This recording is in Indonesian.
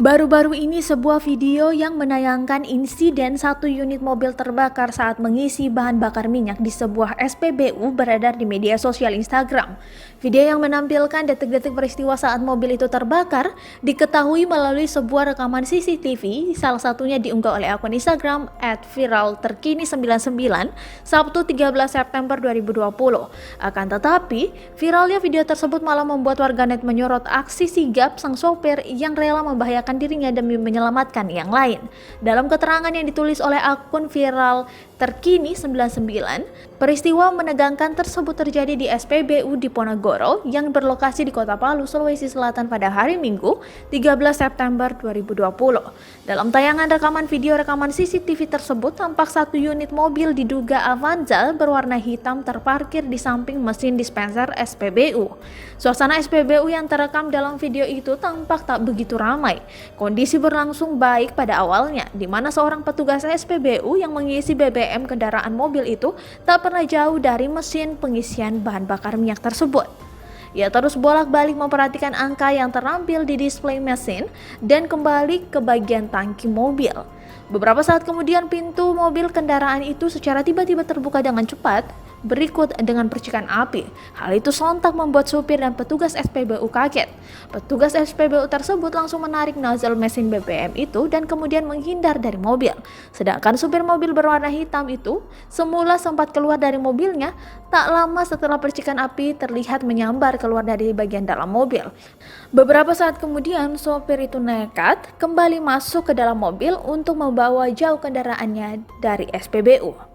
Baru-baru ini sebuah video yang menayangkan insiden satu unit mobil terbakar saat mengisi bahan bakar minyak di sebuah SPBU beredar di media sosial Instagram. Video yang menampilkan detik-detik peristiwa saat mobil itu terbakar diketahui melalui sebuah rekaman CCTV, salah satunya diunggah oleh akun Instagram @viralterkini99 Sabtu 13 September 2020. Akan tetapi, viralnya video tersebut malah membuat warganet menyorot aksi sigap sang sopir yang rela membahayakan dirinya demi menyelamatkan yang lain. Dalam keterangan yang ditulis oleh akun viral terkini 99, peristiwa menegangkan tersebut terjadi di SPBU Diponegoro yang berlokasi di Kota Palu, Sulawesi Selatan pada hari Minggu, 13 September 2020. Dalam tayangan rekaman video rekaman CCTV tersebut, tampak satu unit mobil diduga Avanza berwarna hitam terparkir di samping mesin dispenser SPBU. Suasana SPBU yang terekam dalam video itu tampak tak begitu ramai. Kondisi berlangsung baik pada awalnya, di mana seorang petugas SPBU yang mengisi BBM kendaraan mobil itu tak pernah jauh dari mesin pengisian bahan bakar minyak tersebut. Ia terus bolak-balik memperhatikan angka yang terampil di display mesin dan kembali ke bagian tangki mobil. Beberapa saat kemudian pintu mobil kendaraan itu secara tiba-tiba terbuka dengan cepat, berikut dengan percikan api. Hal itu sontak membuat supir dan petugas SPBU kaget. Petugas SPBU tersebut langsung menarik nozzle mesin BBM itu dan kemudian menghindar dari mobil. Sedangkan supir mobil berwarna hitam itu semula sempat keluar dari mobilnya, tak lama setelah percikan api terlihat menyambar keluar dari bagian dalam mobil. Beberapa saat kemudian, sopir itu nekat kembali masuk ke dalam mobil untuk membawa jauh kendaraannya dari SPBU.